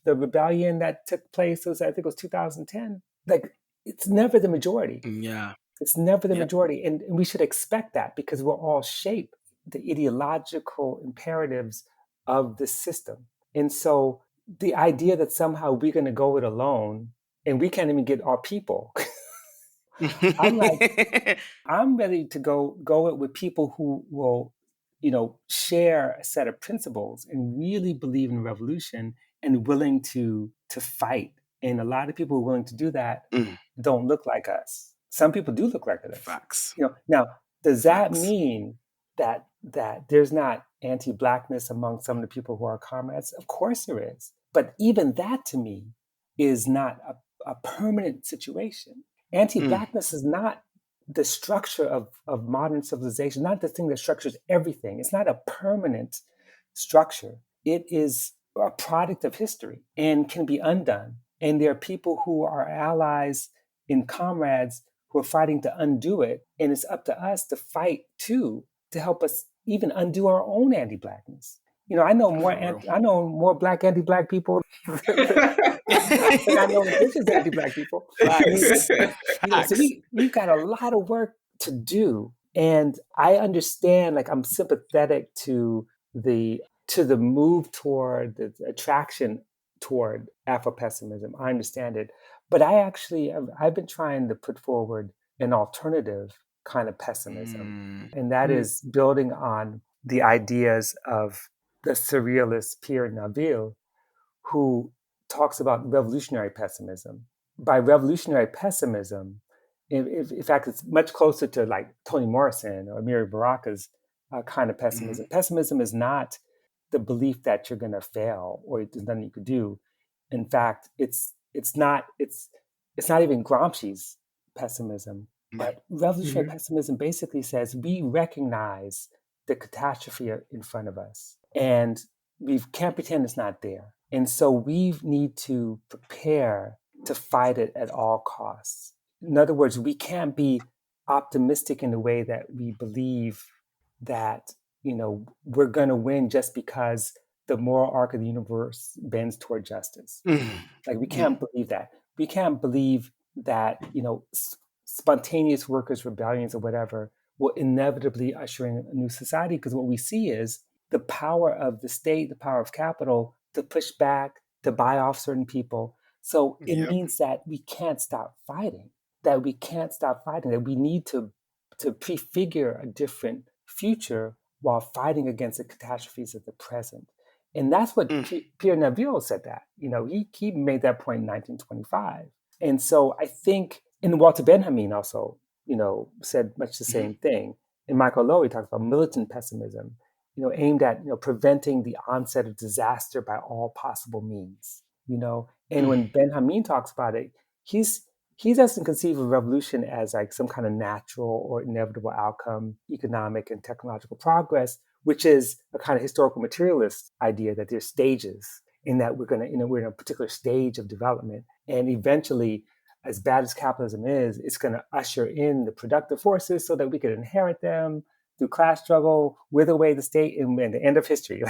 the rebellion that took place was, I think it was 2010. Like, it's never the majority. Yeah. It's never the Yep. majority. And we should expect that, because we're all shaped the ideological imperatives of the system. And so the idea that somehow we're going to go it alone and we can't even get our people, I'm like, I'm ready to go it with people who will, share a set of principles and really believe in revolution and willing to fight. And a lot of people who are willing to do that Mm, don't look like us. Some people do look like us. facts. Now, does that Facts. mean that there's not anti-blackness among some of the people who are comrades? Of course there is. But even that, to me, is not a permanent situation. Mm, Anti-blackness is not the structure of modern civilization, not the thing that structures everything. It's not a permanent structure. It is a product of history and can be undone. And there are people who are allies and comrades who are fighting to undo it. And it's up to us to fight too, to help us even undo our own anti-blackness. I know for real. more black anti-black people than I know indigenous anti-black people. I mean, Facts. so Facts. we've got a lot of work to do, and I understand. Like, I'm sympathetic to the move toward the attraction toward Afro-pessimism. I understand it, but I've been trying to put forward an alternative kind of pessimism, Mm, and that Mm, is building on the ideas of the surrealist Pierre Naville, who talks about revolutionary pessimism. By revolutionary pessimism, in fact, it's much closer to like Toni Morrison or Amiri Baraka's kind of mhm, pessimism. Pessimism is not the belief that you're going to fail or there's nothing you could do. In fact, it's not even Gramsci's pessimism. yep. But revolutionary mhm, pessimism basically says we recognize the catastrophe in front of us, and we can't pretend it's not there. And so we need to prepare to fight it at all costs. In other words, we can't be optimistic in the way that we believe that, we're going to win just because the moral arc of the universe bends toward justice. Mm, Like, we mm, can't believe that. We can't believe that, spontaneous workers' rebellions or whatever will inevitably usher in a new society. Because what we see is the power of the state, the power of capital to push back, to buy off certain people. So it yep. means that we can't stop fighting, that we need to prefigure a different future while fighting against the catastrophes of the present. And that's what Mm, Pierre Naville said that. He made that point in 1925. And so I think, and Walter Benjamin also, said much the mhm, same thing. And Michael Lowy talks about militant pessimism, aimed at, preventing the onset of disaster by all possible means. And mm, when Benjamin talks about it, he doesn't conceive of revolution as like some kind of natural or inevitable outcome, economic and technological progress, which is a kind of historical materialist idea that there's stages, in that we're in a particular stage of development, and eventually, as bad as capitalism is, it's going to usher in the productive forces so that we can inherit them through class struggle, wither away the state, and the end of history.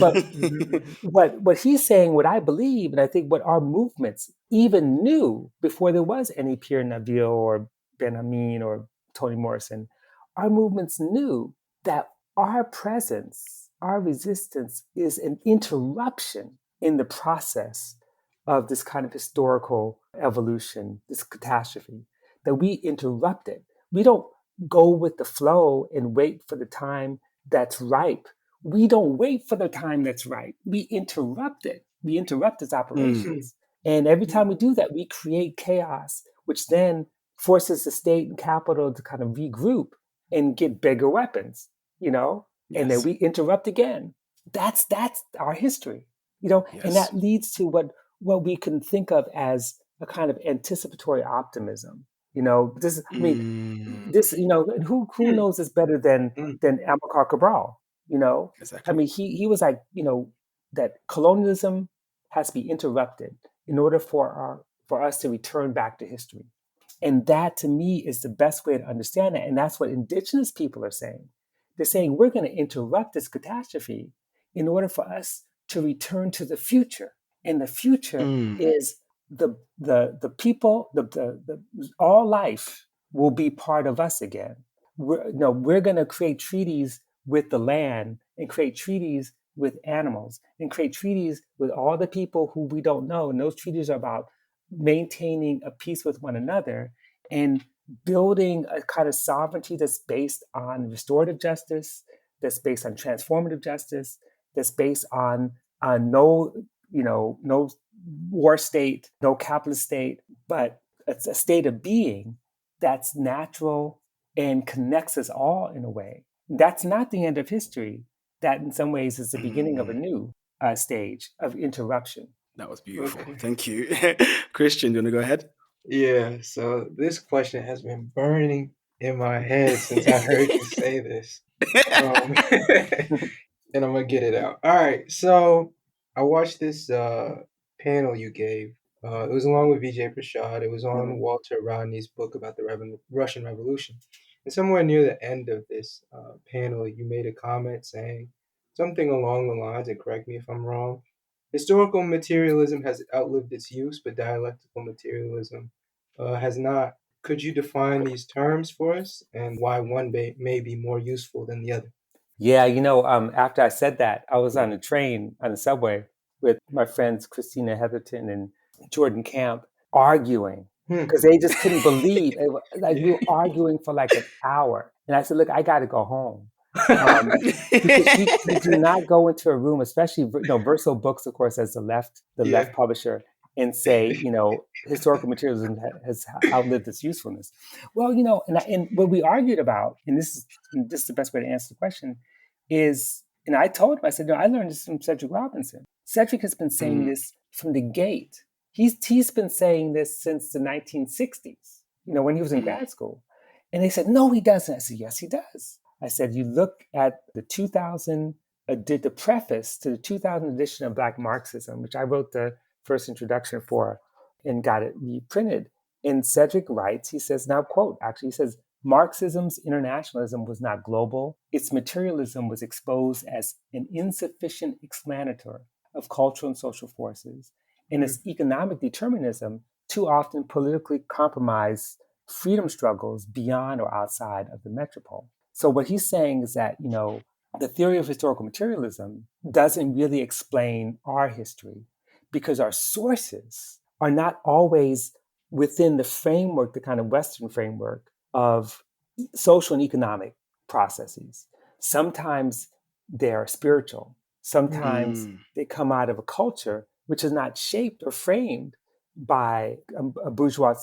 But mhm, what he's saying, what I believe, and I think what our movements even knew before there was any Pierre Naville or Ben Amin or Toni Morrison, our movements knew that our presence, our resistance is an interruption in the process of this kind of historical evolution, this catastrophe, that we interrupt it. We don't go with the flow and wait for the time that's ripe. We don't wait for the time that's right. We interrupt it. We interrupt its mm, mm, operations. And every mm. time we do that, we create chaos, which then forces the state and capital to kind of regroup and get bigger weapons, and then yes. we interrupt again. That's our history, and Yes. that leads to what we can think of as a kind of anticipatory optimism. I mean, Mm, and who Mm, knows this better than mm, Amilcar Cabral? I exactly. mean, he was like, that colonialism has to be interrupted in order for us to return back to history. And that to me is the best way to understand that. And that's what indigenous people are saying. They're saying we're going to interrupt this catastrophe in order for us to return to the future. And the future is the people, all life will be part of us again. We're going to create treaties with the land and create treaties with animals and create treaties with all the people who we don't know. And those treaties are about maintaining a peace with one another and building a kind of sovereignty that's based on restorative justice, that's based on transformative justice, that's based on no war state, no capitalist state, but it's a state of being that's natural and connects us all in a way. That's not the end of history. That in some ways is the beginning of a new stage of interruption. That was beautiful. Okay. Thank you. Christian, do you want to go ahead? Yeah, so this question has been burning in my head since I heard you say this. And I'm gonna get it out. All right, so I watched this panel you gave. It was along with Vijay Prashad. It was on Walter Rodney's book about the Russian Revolution. And somewhere near the end of this panel, you made a comment saying something along the lines, and correct me if I'm wrong, historical materialism has outlived its use, but dialectical materialism has not. Could you define these terms for us and why one may be more useful than the other? Yeah, after I said that, I was on a train on the subway with my friends Christina Heatherton and Jordan Camp arguing because they just couldn't believe we were arguing for like an hour. And I said, look, I got to go home. Because you do not go into a room, especially Verso Books, of course, as the left publisher, and say, historical materialism has outlived its usefulness. Well, and what we argued about, and this is the best way to answer the question, is, and I told him, I said, no, I learned this from Cedric Robinson. Cedric has been saying this from the gate. He's been saying this since the 1960s, when he was in grad school. And they said, no, he doesn't. I said, yes, he does. I said, you look at the 2000, did the preface to the 2000 edition of Black Marxism, which I wrote the first introduction for and got it reprinted. And Cedric writes, he says, now quote, actually, he says, Marxism's internationalism was not global. Its materialism was exposed as an insufficient explanator of cultural and social forces. And its economic determinism too often politically compromised freedom struggles beyond or outside of the metropole. So what he's saying is that, the theory of historical materialism doesn't really explain our history because our sources are not always within the framework, the kind of Western framework of social and economic processes. Sometimes they're spiritual. Sometimes they come out of a culture which is not shaped or framed by a bourgeois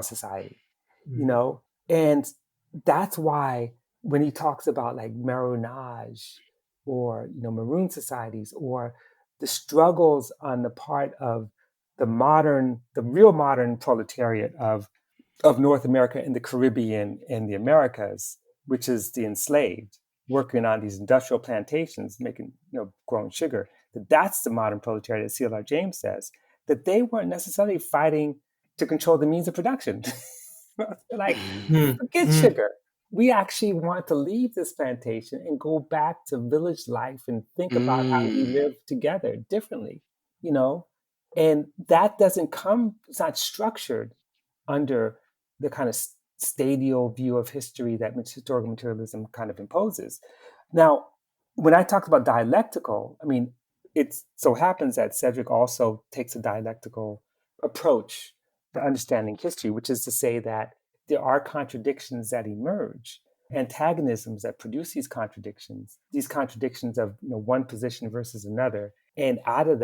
society, and that's why when he talks about like Maroonage or maroon societies or the struggles on the part of the real modern proletariat of North America and the Caribbean and the Americas, which is the enslaved, working on these industrial plantations, making, growing sugar, that's the modern proletariat, as C.L.R. James says, that they weren't necessarily fighting to control the means of production. Like, forget sugar. We actually want to leave this plantation and go back to village life and think about how we live together differently, and that doesn't come, it's not structured under the kind of stadial view of history that historical materialism kind of imposes. Now, when I talked about dialectical, I mean, it so happens that Cedric also takes a dialectical approach to understanding history, which is to say that there are contradictions that emerge, antagonisms that produce these contradictions of one position versus another. And out of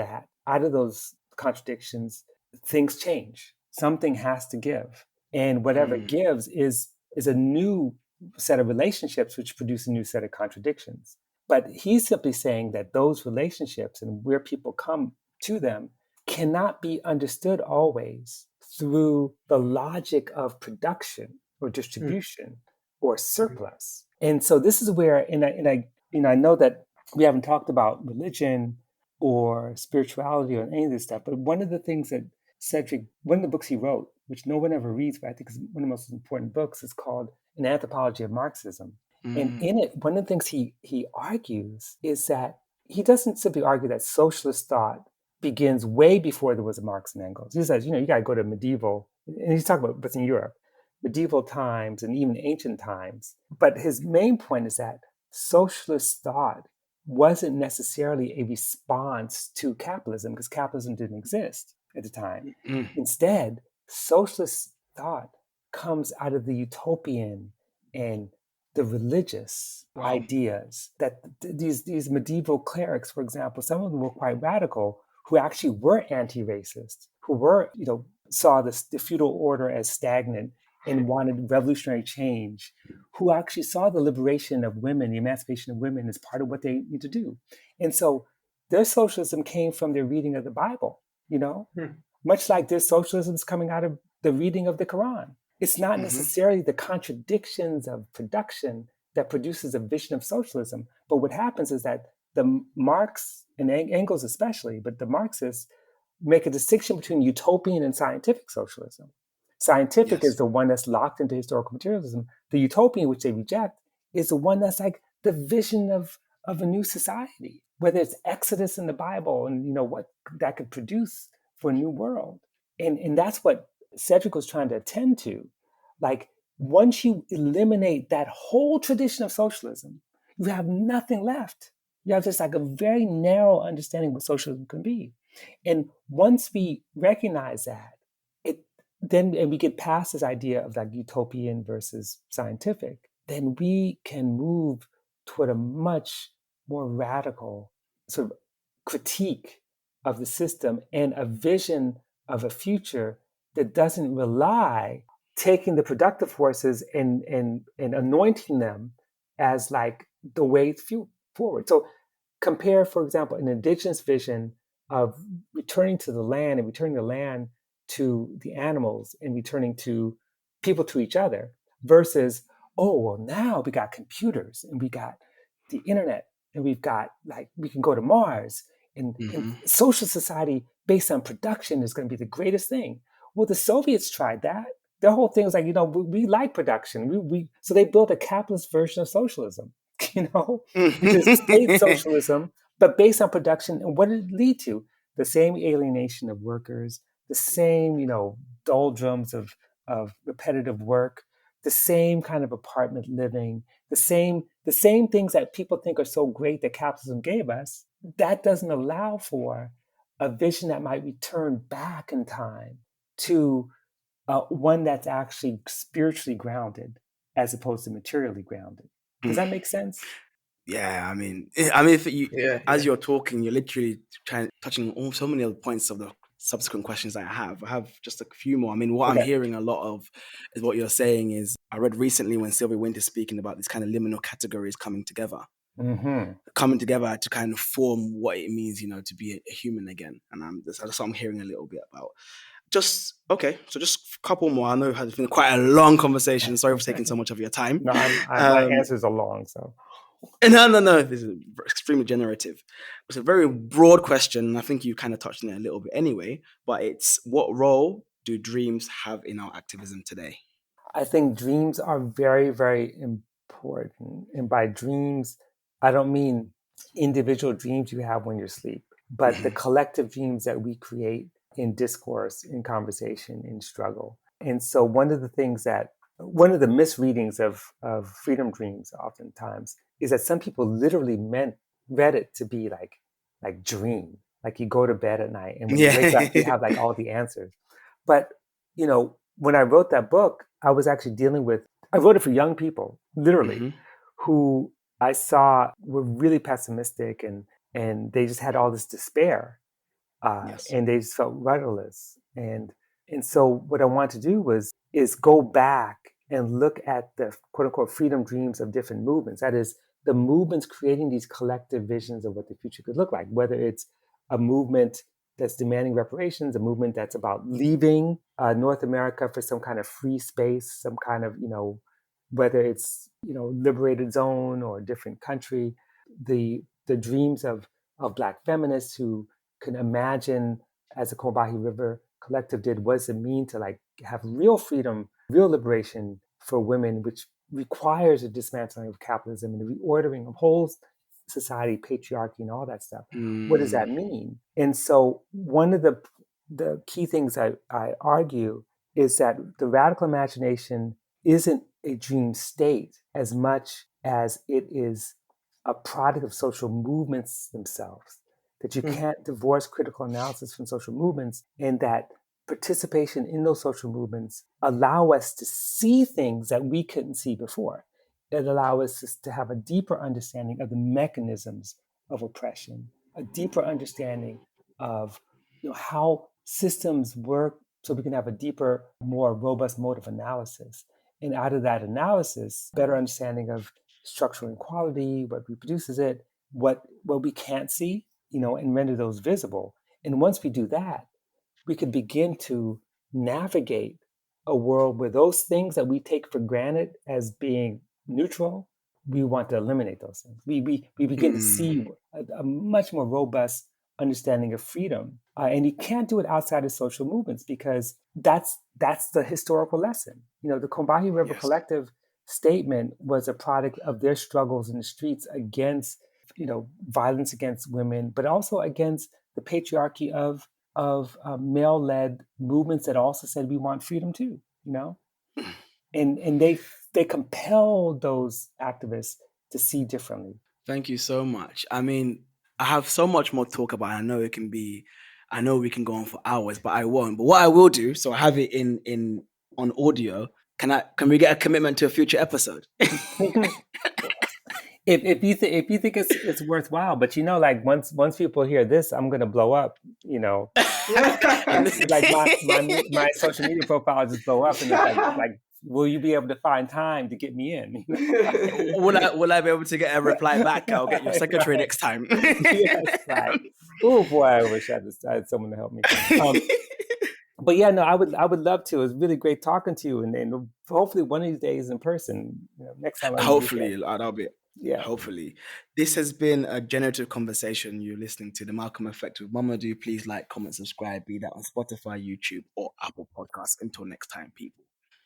those contradictions, things change. Something has to give. And whatever gives is a new set of relationships which produce a new set of contradictions. But he's simply saying that those relationships and where people come to them cannot be understood always through the logic of production or distribution or surplus. And so this is where, and I know that we haven't talked about religion or spirituality or any of this stuff. But one of the things that one of the books he wrote, which no one ever reads, but I think is one of the most important books, is called An Anthropology of Marxism. And in it, one of the things he argues is that he doesn't simply argue that socialist thought begins way before there was a Marx and Engels. He says, you got to go to medieval, and he's talking about what's in Europe, medieval times and even ancient times. But his main point is that socialist thought wasn't necessarily a response to capitalism, because capitalism didn't exist at the time. Instead, socialist thought comes out of the utopian and the religious ideas that these medieval clerics, for example, some of them were quite radical, who actually were anti-racist, who were, saw the feudal order as stagnant and wanted revolutionary change, who actually saw the liberation of women, the emancipation of women, as part of what they need to do. And so their socialism came from their reading of the Bible, much like their socialism is coming out of the reading of the Quran. It's not necessarily the contradictions of production that produces a vision of socialism. But what happens is that the Marx and Engels especially, but the Marxists make a distinction between utopian and scientific socialism. Scientific is the one that's locked into historical materialism. The utopian, which they reject, is the one that's like the vision of a new society, whether it's Exodus in the Bible and what that could produce for a new world. And that's what Cedric was trying to attend to. Like, once you eliminate that whole tradition of socialism, you have nothing left. You have just like a very narrow understanding of what socialism can be. And once we recognize that, and we get past this idea of like utopian versus scientific, then we can move toward a much more radical sort of critique of the system and a vision of a future that doesn't rely taking the productive forces and anointing them as like the way forward. So compare, for example, an indigenous vision of returning to the land and returning the land to the animals and returning to people, to each other, versus, oh, well, now we got computers and we got the internet and we've got, like, we can go to Mars and social society based on production is going to be the greatest thing. Well, the Soviets tried that. Their whole thing was like, we like production. So they built a capitalist version of socialism, which is state socialism, but based on production. And what did it lead to? The same alienation of workers, the same, doldrums of repetitive work, the same kind of apartment living, the same things that people think are so great that capitalism gave us. That doesn't allow for a vision that might return back in time to one that's actually spiritually grounded as opposed to materially grounded. Does that make sense? Yeah, if as you're talking, you're literally touching on so many other points of the subsequent questions that I have. I have just a few more. What I'm hearing a lot of is what you're saying is, I read recently when Sylvia Winter's speaking about these kind of liminal categories coming together to kind of form what it means, to be a human again. And that's what I'm hearing a little bit about. Just a couple more. I know it's been quite a long conversation. Sorry for taking so much of your time. No, my answers are long, so. No. This is extremely generative. It's a very broad question. I think you kind of touched on it a little bit anyway, but it's, what role do dreams have in our activism today? I think dreams are very, very important. And by dreams, I don't mean individual dreams you have when you're asleep, but the collective dreams that we create in discourse, in conversation, in struggle. And so one of the misreadings of freedom dreams oftentimes is that some people literally read it to be like dream, like you go to bed at night and when you wake up, you have like all the answers. But, when I wrote that book, I was actually I wrote it for young people, literally, who I saw were really pessimistic and they just had all this despair. And they just felt rudderless. And so what I wanted to do is go back and look at the quote unquote freedom dreams of different movements. That is, the movements creating these collective visions of what the future could look like, whether it's a movement that's demanding reparations, a movement that's about leaving North America for some kind of free space, some kind of, whether it's, liberated zone or a different country, the dreams of of Black feminists who can imagine, as the Combahee River Collective did, what does it mean to like have real freedom, real liberation for women, which requires a dismantling of capitalism and the reordering of whole society, patriarchy, and all that stuff. What does that mean? And so one of the key things I argue is that the radical imagination isn't a dream state as much as it is a product of social movements themselves. That you can't divorce critical analysis from social movements, and that participation in those social movements allow us to see things that we couldn't see before. It allows us to have a deeper understanding of the mechanisms of oppression, a deeper understanding of how systems work, so we can have a deeper, more robust mode of analysis. And out of that analysis, better understanding of structural inequality, what reproduces it, what we can't see, and render those visible. And once we do that, we could begin to navigate a world where those things that we take for granted as being neutral, we want to eliminate those things. We begin to see a much more robust understanding of freedom. And you can't do it outside of social movements because that's the historical lesson. The Combahee River Collective statement was a product of their struggles in the streets against, violence against women, but also against the patriarchy of male-led movements that also said we want freedom too, and they compelled those activists to see differently. Thank you so much. I mean, I have so much more to talk about. I know we can go on for hours, but I won't. But what I will do, so I have it in on audio. Can we get a commitment to a future episode? If you think it's worthwhile, but like once people hear this, I'm gonna blow up. Like my social media profile just blow up, and it's like, will you be able to find time to get me in? Will I be able to get a reply back? I'll get your secretary next time. Yes, right. Oh boy, I wish I had someone to help me. But yeah, no, I would love to. It was really great talking to you, and hopefully one of these days in person. Next time. Hopefully, that'll be. Yeah. Hopefully. This has been a generative conversation. You're listening to The Malcolm Effect with Mamadou. Please like, comment, subscribe, be that on Spotify, YouTube, or Apple Podcasts. Until next time, people.